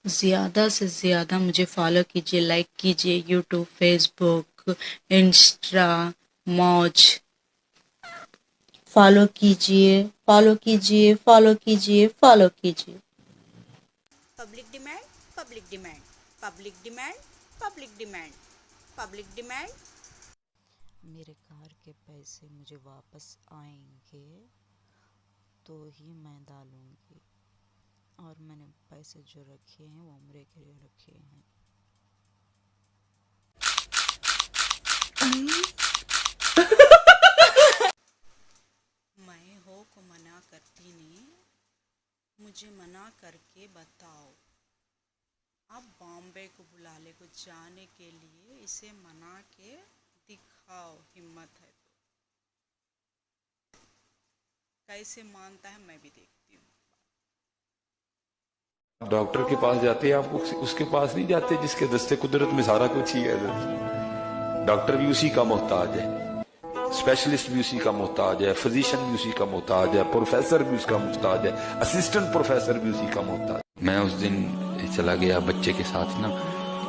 ज़्यादा से ज़्यादा मुझे फॉलो कीजिए, लाइक कीजिए, यूट्यूब, फेसबुक, इंस्टा, मौज। फॉलो कीजिए, फॉलो कीजिए, फॉलो कीजिए, फॉलो कीजिए। Public demand, public demand, public demand, public demand, public demand. मेरे कार के पैसे मुझे वापस आएंगे तो ही मैं डालूंगी, और मैंने पैसे जो रखे हैं वो उम्र के लिए रखे हैं। मैं हो को मना करती नहीं, मुझे मना करके बताओ। अब बॉम्बे को बुला ले को जाने के लिए इसे मना के दिखाओ, हिम्मत है तो। कैसे मानता है मैं भी देखती हूँ। डॉक्टर के पास जाते हैं, आप उसके पास नहीं जाते जिसके दस्ते कुदरत में सारा कुछ ही है। डॉक्टर भी उसी का मोहताज है, स्पेशलिस्ट भी उसी का मोहताज है, फिजिशियन भी उसी का मोहताज है, प्रोफेसर भी उसका मोहताज है, असिस्टेंट प्रोफेसर भी उसी का मोहताज। मैं उस दिन चला गया बच्चे के साथ ना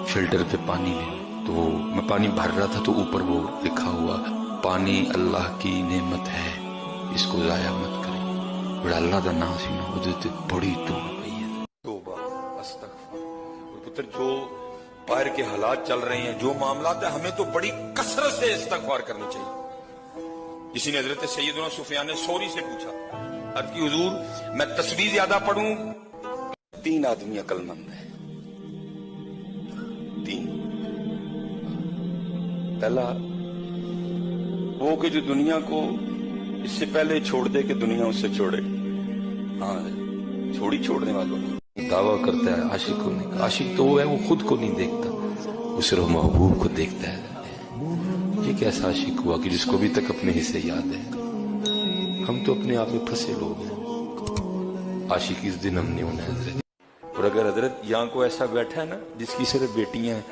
फिल्टर पे पानी लेने, तो मैं पानी भर रहा था तो ऊपर वो लिखा हुआ, पानी अल्लाह की नेमत है, इसको जाया मत करें। बड़ा अल्लाह का नाम सी ना वो बड़ी तूब पई है। तौबा अस्तगफुर। और पुत्र जो बाहर के हालात चल रहे हैं, जो मामला है, हमें तो बड़ी कसरत से इस्तगफार करनी चाहिए। किसी ने हजरत सैयदना सुफियान सौरी से पूछा, अर्ज की हुजूर मैं तस्बीह ज्यादा पढ़ूं? 3 आदमी अक्लमंद है, 3। पहला वो कि जो दुनिया को इससे पहले छोड़ दे कि दुनिया उससे छोड़े। हाँ, छोड़ने वालों ने दावा करता है आशिक होने का। आशिक तो वो है वो खुद को नहीं देखता, वो सिर्फ महबूब को देखता है। ये कैसा आशिक हुआ कि जिसको भी तक अपने हिस्से याद है। हम तो अपने आप में फंसे लोग हैं। आशिक इस दिन हमने होना है। और अगर हजरत यहाँ को ऐसा बैठा है ना जिसकी सिर्फ बेटियां हैं,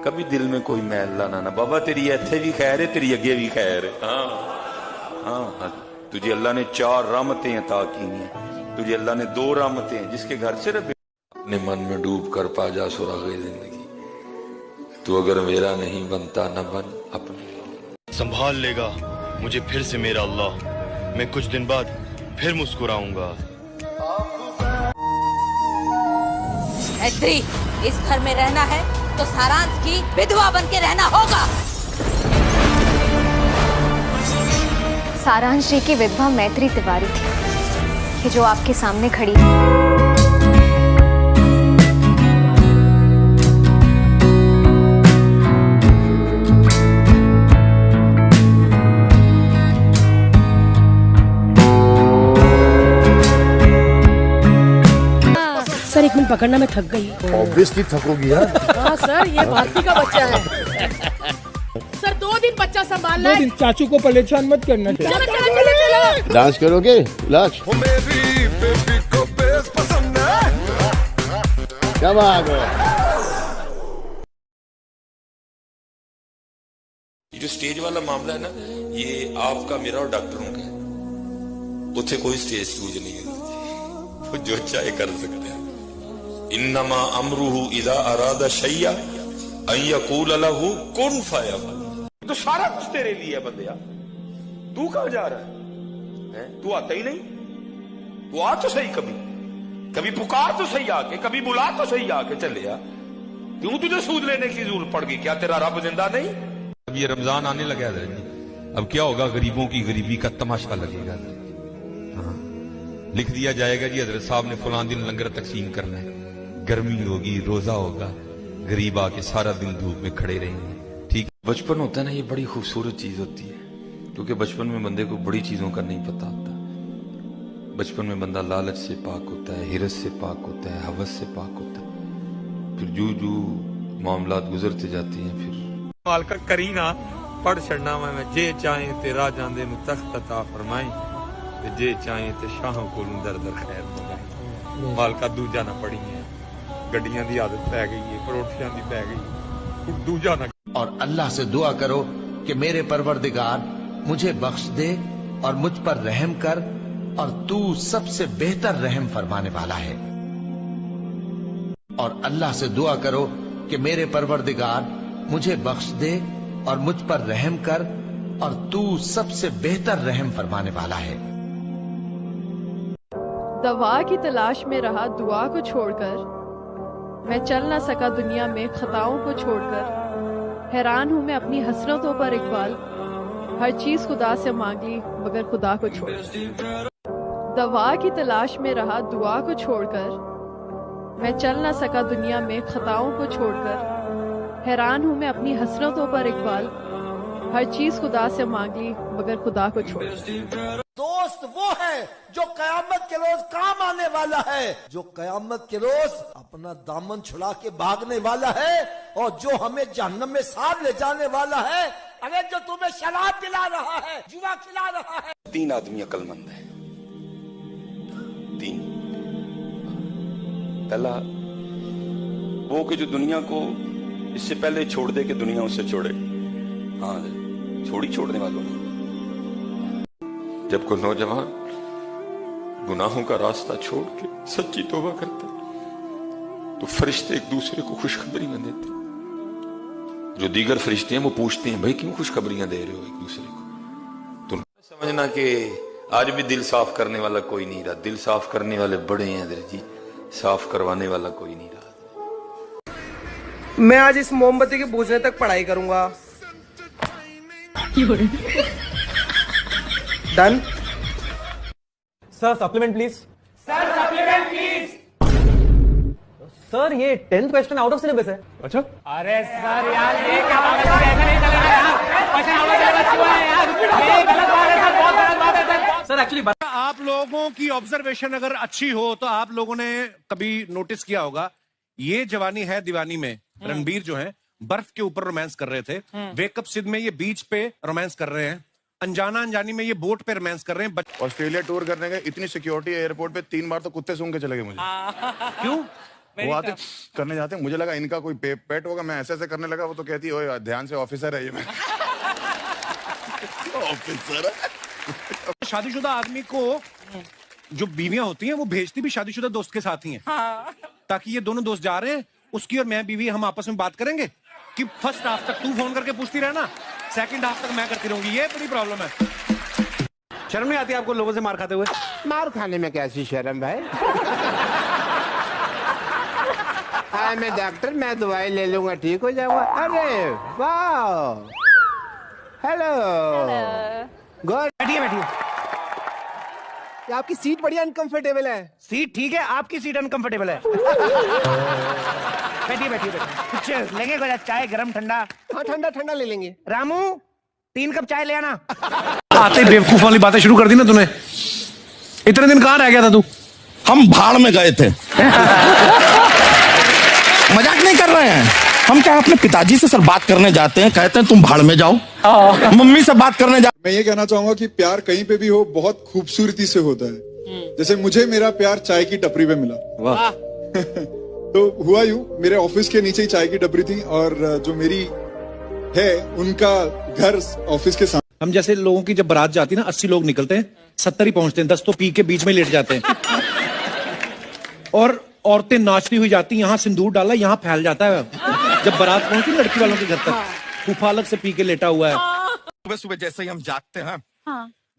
कभी दिल में कोई मैल लाना ना। बाबा तेरी इत्थे भी खैर है, तेरी अगे भी खैर है। हाँ, तुझे अल्लाह ने 4 रहमतें अता की हैं, तुझे अल्लाह ने 2 रहमतें हैं। जिसके घर से अपने मन में डूब कर पा जा सुरागे जिंदगी। तू अगर मेरा नहीं बनता न बन अपने। संभाल लेगा मुझे फिर से मेरा अल्लाह, मैं कुछ दिन बाद फिर मुस्कुराऊंगा। मैत्री, इस घर में रहना है तो सारांश की विधवा बन के रहना होगा। सारांश जी की विधवा मैत्री तिवारी थी, कि जो आपके सामने खड़ी है। सर 1 मिनट पकड़ना, मैं थक गई। ऑब्वियसली थकोगी यार। हाँ सर, ये भारती का बच्चा है। सर 2 दिन बच्चा संभालना है। चाचू को परेशान मत करना। चलो चलो चलो चलो। डांस करोगे लाश? मेरी बेबी को बेस पसंद है। क्या बात है। ये जो स्टेज वाला मामला है ना, ये आपका मेरा और डॉक्टरों का है। उसे कोई स्टेज यूज नहीं है, वो जो चाहे कर सकते हैं। इन्नमा अमरुहु इदा अरादा शैया अन यकूल लहू कुन फयकुन। तो सारा कुछ तेरे लिए है बंदिया, तू कहां जा रहा है? तू आता ही नहीं। तू आ तो सही, कभी पुकार तो सही आके, कभी बुला तो सही आके चले आ। क्यों तुझे सूद लेने की जरूरत पड़ गई? क्या तेरा रब जिंदा नहीं? अब ये रमजान आने लगा है, अब क्या होगा? गरीबों की गरीबी का तमाशा लगेगा। हाँ, लिख दिया जाएगा जी हजरत साहब ने फलां दिन लंगर तकसीम करना है, गर्मी होगी, रोजा होगा, गरीब आके सारा दिन धूप में खड़े रहेंगे। ठीक, बचपन होता है ना, ये बड़ी खूबसूरत चीज होती है, क्योंकि बचपन में बंदे को बड़ी चीजों का नहीं पता होता। बचपन में बंदा लालच से पाक होता है, हिरस से पाक होता है, हवस से पाक होता है। फिर जो जो मामलात गुजरते जाते हैं, फिर मालका करी ना पढ़ छड़ना मैं जे चाहे ते राजां दे नु तख्त अता फरमाई, ते जे चाहे ते शाहों कोलों दर दर खैर मंगाई। मालका दूजा ना पड़ी है, गड्डियां दी आदत पै गई है, परोठियां दी पै गई, दूजा ना। और अल्लाह से दुआ करो कि मेरे परवरदिगार मुझे बख्श दे और मुझ पर रहम कर, और तू सबसे बेहतर रहम फरमाने वाला है। और अल्लाह से दुआ करो कि मेरे परवरदिगार मुझे बख्श दे और मुझ पर रहम कर, और तू सबसे बेहतर रहम फरमाने वाला है। दवा की तलाश में रहा दुआ को छोड़कर, मैं चल ना सका दुनिया में खताओं को छोड़कर। हैरान हूं मैं अपनी हसरतों पर इकबाल, हर चीज खुदा से मांग ली मगर खुदा को छोड़। दवा की तलाश में रहा दुआ को छोड़कर, मैं चल ना सका दुनिया में खताओं को छोड़कर। हैरान हूं मैं अपनी हसरतों पर इकबाल, हर चीज खुदा से मांग ली मगर खुदा को छोड़। दोस्त वो है जो कयामत के रोज काम आने वाला है, जो कयामत के रोज अपना दामन छुड़ा के भागने वाला है, और जो हमें जहन्नम में साथ ले जाने वाला है। अरे जो तुम्हें शराब पिला रहा है, जुआ खिला रहा है। 3 आदमी अक्लमंद है, 3। पहला वो कि जो दुनिया को इससे पहले छोड़ दे कि दुनिया उससे छोड़े। हाँ, छोड़ने वालों ने। जब कोई नौजवान गुनाहों का रास्ता छोड़ के सच्ची तौबा करता तो फरिश्ते एक दूसरे को खुशखबरी में देते। जो दीगर फरिश्ते हैं वो पूछते हैं, भाई क्यों खुशखबरियां दे रहे हो एक दूसरे को। तो समझना कि आज भी दिल साफ करने वाला कोई नहीं रहा। दिल साफ करने वाले बड़े हैं इधर जी, साफ करवाने वाला कोई नहीं रहा। मैं आज इस मोमबत्ती के बुझने तक पढ़ाई करूंगा। Done. Sir supplement please. Sir supplement please. Sir ये 10th question out of syllabus है। अच्छा। अरे सर यार ये क्या बात है, ऐसा नहीं चलेगा यार। क्वेश्चन आउट ऑफ सिलेबस क्यों है यार? ये गलत बात है सर, बहुत गलत बात है सर। एक्चुअली आप लोगों की ऑब्जर्वेशन अगर अच्छी हो तो आप लोगों ने कभी नोटिस किया होगा, ये जवानी है दीवानी में रणबीर जो है बर्फ के ऊपर रोमांस कर रहे थे। वेकअप सिड में ये बीच पे रोमांस कर रहे हैं। अनजाना अनजानी में ये बोट पे रोमांस कर रहे हैं। ऑस्ट्रेलिया टूर करने गए, इतनी सिक्योरिटी एयरपोर्ट पे 3 बार तो कुत्ते सूंघ के चले गए मुझे। क्यों? वो आते करने जाते, मुझे लगा इनका कोई पेट होगा, मैं ऐसे करने लगा, वो तो कहती है ध्यान से ऑफिसर है ये। मैं ऑफिसर है। शादीशुदा आदमी को जो बीवियां होती हैं वो भेजती भी शादीशुदा दोस्त के साथ ही हैं, ताकि ये दोनों दोस्त जा रहे हैं, उसकी और मैं बीवी हम आपस में बात करेंगे कि फर्स्ट हाफ तक तू फोन करके पूछती रहना, सेकंड हाफ तक मैं करती रहूंगी। ये बड़ी प्रॉब्लम है। शर्म नहीं आती आपको लोगों से मार खाते हुए? मार खाने में कैसी शर्म भाई? मैं डॉक्टर, मैं दवाई ले लूंगा, ठीक हो जाऊंगा। अरे वाह, हेलो। बैठिए बैठिए। आपकी सीट बड़ी अनकंफर्टेबल है। सीट ठीक है, आपकी सीट अनकंफर्टेबल है। बैठिए बैठिए बैठिए। कुछ लेंगे क्या? चाय गरम ठंडा? हाँ ठंडा ठंडा ले लेंगे। रामू 3 कप चाय ले आना। आते बेवकूफ वाली बातें शुरू कर दी ना तूने। इतने दिन कहाँ रह गया था तू? हम भाड़ में गए थे। मजाक नहीं कर रहे हैं हम। क्या अपने पिताजी से सर बात करने जाते हैं, कहते हैं तुम भाड़ में जाओ। मम्मी से बात करने जा। मैं ये कहना चाहूंगा कि प्यार कहीं पे भी हो बहुत खूबसूरती से होता है। जैसे मुझे मेरा प्यार चाय की टपरी पे मिला। वाह। तो हुआ यूं, मेरे ऑफिस के नीचे ही चाय की टपरी थी, और जो मेरी है उनका घर ऑफिस के सामने। हम जैसे लोगों की जब बारात जाती है ना, 80 लोग निकलते हैं, 70 ही पहुंचते हैं, 10 तो पी के बीच में लेट जाते हैं। और औरतें नाचती हुई जाती, यहाँ सिंदूर डाला, यहाँ फैल जाता है। जब बारात पहुंचती लड़की वालों के घर तक, फूफा अलग से पी के लेटा हुआ है। सुबह सुबह जैसे ही हम जागते हैं,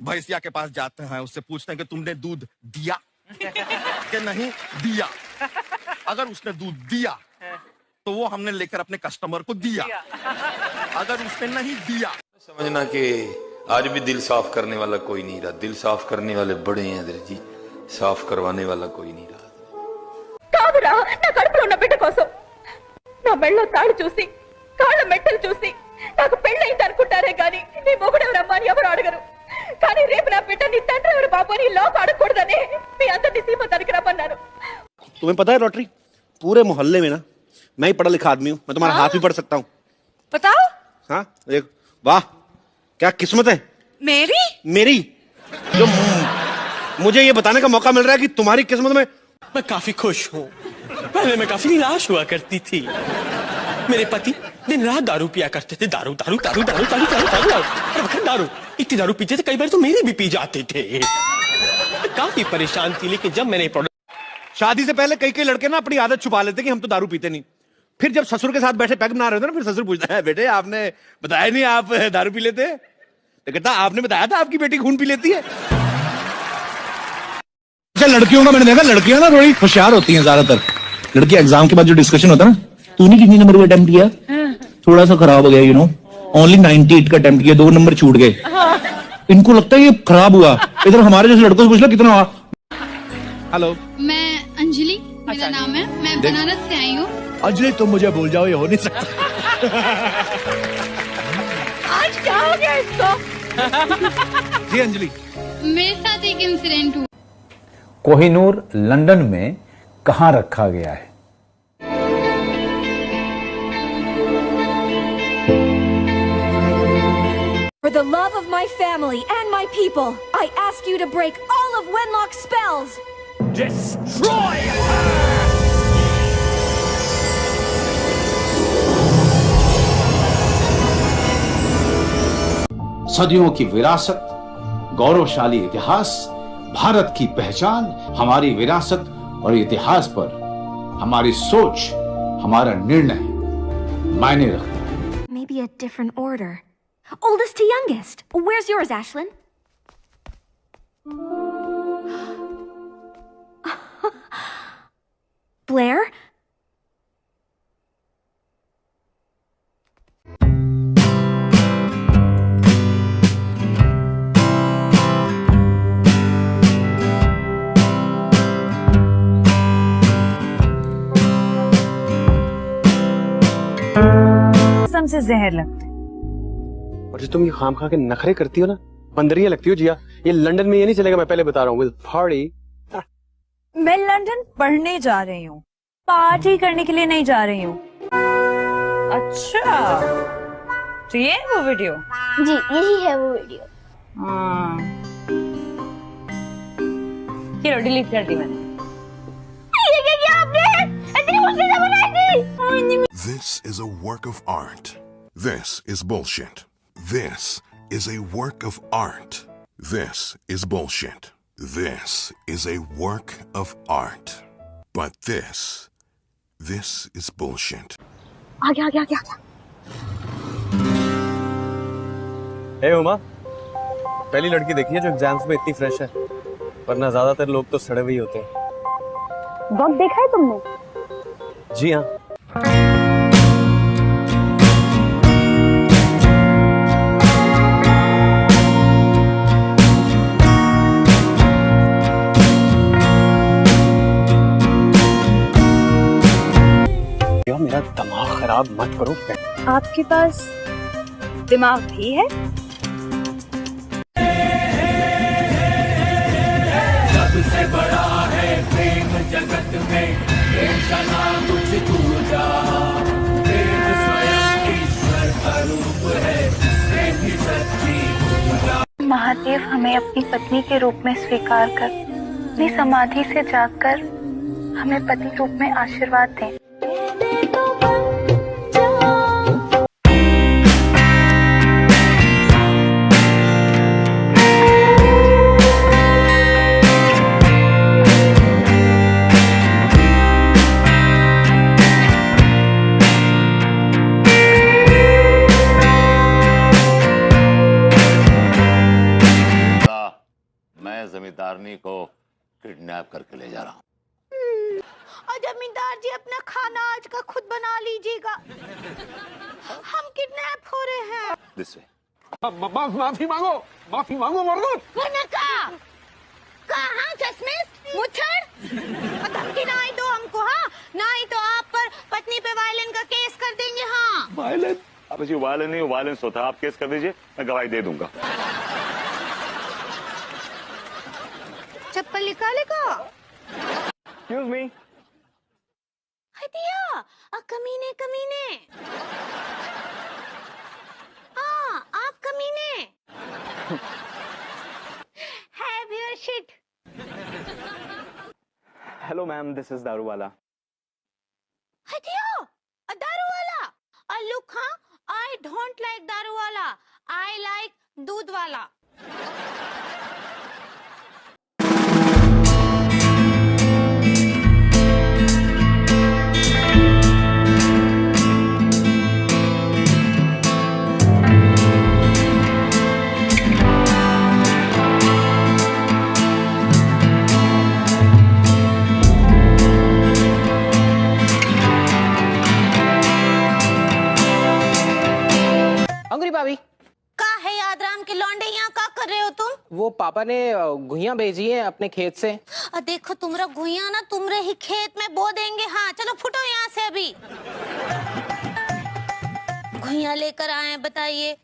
भैंसिया के पास जाते हैं, उससे पूछते हैं कि तुमने दूध दिया कि नहीं दिया। अगर उसने दूध दिया तो वो हमने लेकर अपने कस्टमर को दिया, अगर उसने नहीं दिया। समझना कि आज भी दिल साफ करने वाला कोई नहीं रहा। दिल साफ करने वाले बड़े हैं इधर जी, साफ करवाने वाला कोई नहीं रहा। కాదురా నా కడుపులో ఉన్న బిడ్డ కోసం నా మెళ్ళలో తాళి చూసి కాళ్ళ మెట్టలు చూసి నాకు పెళ్ళైంది అనుకుంటారే గాని నీ మొగుడెవరమ్మా అని ఎవరు అడగరు. కానీ రేపు నా బిడ్డ నీ తండ్రి ఎవరు బాబు అని లోపు అడగకూడదని మీ అందరినీ సీమతానికి రమ్మన్నాను. तुम्हें पता है लॉटरी, पूरे मोहल्ले में ना मैं ही पढ़ा लिखा आदमी हूँ। मैं तुम्हारा हाथ भी पढ़ सकता हूँ। बताओ। हाँ देख, वाह क्या किस्मत है मेरी जो मुझे ये बताने का मौका मिल रहा है कि तुम्हारी किस्मत में। मैं काफी खुश हूँ। पहले मैं काफी निराश हुआ करती थी। मेरे पति दिन रात दारू पिया करते थे। दारू दारू दारू दारू दारू दारू दारू दारू दारू इतनी दारू पीते थे, कई बार तो मेरे भी पी जाते थे। काफी परेशान थी, लेकिन जब मैंने शादी से पहले कई लड़के ना अपनी आदत छुपा लेते कि हम तो दारू पीते नहीं। फिर जब ससुर के साथ बैठे पैग बना रहे थे ना, फिर ससुर पूछता है, बेटे आपने बताया नहीं आप दारू पी लेते? तो कहता आपने बताया था आपकी बेटी खून पी लेती है। अच्छा, लड़कियों का मैंने देखा, लड़कियां ना थोड़ी होशियार होती हैं ज्यादातर। लड़की एग्जाम के बाद जो डिस्कशन होता है ना, तूने कितनी नंबर का अटेम्प्ट किया? थोड़ा सा खराब हो गया, यू नो, ओनली 98 का अटेम्प्ट किया, 2 नंबर छूट गए। इनको लगता है ये खराब हुआ। इधर हमारे जैसे लड़कों से पूछ लो कितना हुआ। हेलो, मैं अंजलि मेरा नाम है, मैं बनारस से आई हूँ। अंजलि तुम मुझे भूल जाओ, ये हो नहीं सकता। आज क्या हो गया इसको? जी अंजलि, मेरे साथ एक इंसिडेंट हुआ। कोहिनूर लंदन में कहाँ रखा गया है? For the love of my family and my people, I ask you to break all of Wenlock's spells. Destroy सदियों की विरासत, गौरवशाली इतिहास, भारत की पहचान, हमारी विरासत और इतिहास पर हमारी सोच, हमारा निर्णय मायने रखता है। Maybe a different order. Oldest to youngest. Where's yours, Ashlyn? Blair? से जहर लगता है। और जो तुम ये खाम खा के नखरे करती हो ना, बंदरिया लगती हो जिया। ये लंदन में ये नहीं चलेगा, मैं पहले बता रहा हूँ। Will party. मैं लंदन पढ़ने जा रही हूँ, पार्टी करने के लिए नहीं जा रही हूँ। अच्छा, तो ये है वो वीडियो? जी, यही है वो वीडियो। हाँ, ये लो, डिलीट कर दी मैंने। ये क्या आपने? इतनी मुश्किल से बनाई थी। This is a work of art. This is bullshit. This is a work of art. This is bullshit. This is a work of art. But this is bullshit. आ गया। हे उमा, पहली लड़की देखी है जो एग्जाम्स में इतनी फ्रेश है, वरना ज्यादातर लोग तो सड़े हुए ही होते हैं। वक्त देखा है तुमने? जी हाँ। मेरा दिमाग खराब मत करो। आपके पास दिमाग भी है? सबसे बड़ा है प्रेम जगत में, प्रेम सना कुछ दूजा। प्रेम स्वयं ईश्वर का रूप है, प्रेम ही सच्ची पूजा। महादेव हमें अपनी पत्नी के रूप में स्वीकार कर अपनी समाधि से जाकर हमें पति रूप में आशीर्वाद दें। मैं जमींदारनी को किडनैप करके ले जा रहा हूँ। और जमींदार जी अपना खाना आज का खुद बना लीजिएगा, हम किडनैप हो रहे हैं। This way. माफी मांगो मरदूत। वरना कहाँ चश्मिश मुच्छर? धमकी ना आई तो हमको, हाँ ना आई तो आप पर पत्नी पे वायलेंस का केस कर देंगे। हाँ, वायलेंस? अब जी वायलेंस नहीं, वायलेंस होता है। आप केस कर दीजिए, मैं गवाही दे दूंगा। चप्पल निकालेगा? Excuse me. हटिया, कमीने। हाँ, आप कमीने। Have your shit. Hello ma'am, this is Daruwalla. Hatia, Daruwalla. Look, हाँ, I don't like Daruwalla. I like दूध वाला। वो पापा ने घुइयां भेजी है अपने खेत से। देखो तुमरा घुइयां ना तुमरे ही खेत में बो देंगे। हाँ चलो फुटो यहाँ से अभी। घुइयां लेकर आए हैं, बताइए।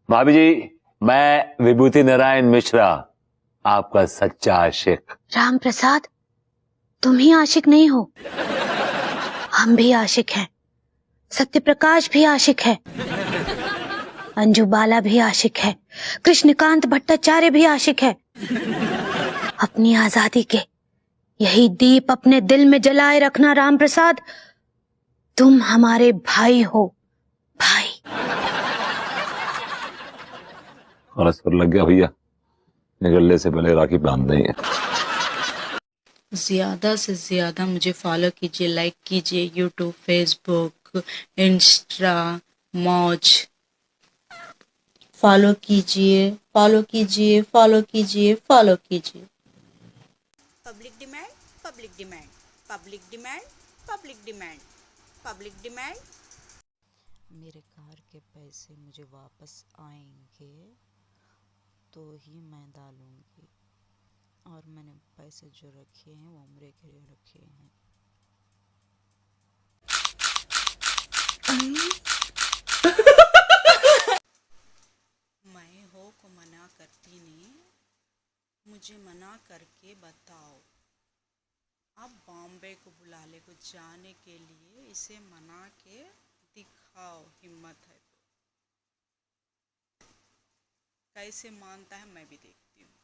भाभी जी, मैं विभूति नारायण मिश्रा, आपका सच्चा आशिक। राम प्रसाद, तुम ही आशिक नहीं हो, हम भी आशिक हैं। सत्य प्रकाश भी आशिक है, अंजू बाला भी आशिक है, कृष्णकांत भट्टाचार्य भी आशिक है। अपनी आजादी के यही दीप अपने दिल में जलाए रखना राम प्रसाद। तुम हमारे भाई हो, भाई। फरस पर लग गया भैया, निकलने से पहले राखी बांध देंगे। ज्यादा से ज्यादा मुझे फॉलो कीजिए, लाइक कीजिए, यूट्यूब, फेसबुक, इंस्टा, मौज। फॉलो कीजिए, फॉलो कीजिए, फॉलो कीजिए, फॉलो कीजिए। Public demand, public demand, public demand, public demand, public demand. मेरे कार के पैसे मुझे वापस आएंगे तो ही मैं डालूंगी, और मैंने पैसे जो रखे हैं वो उम्र के लिए रखे हैं। मैं हो को मना करती नहीं, मुझे मना करके बताओ। आप बॉम्बे को बुला ले को जाने के लिए, इसे मना के दिखाओ, हिम्मत है तो। कैसे मानता है मैं भी देखती हूँ।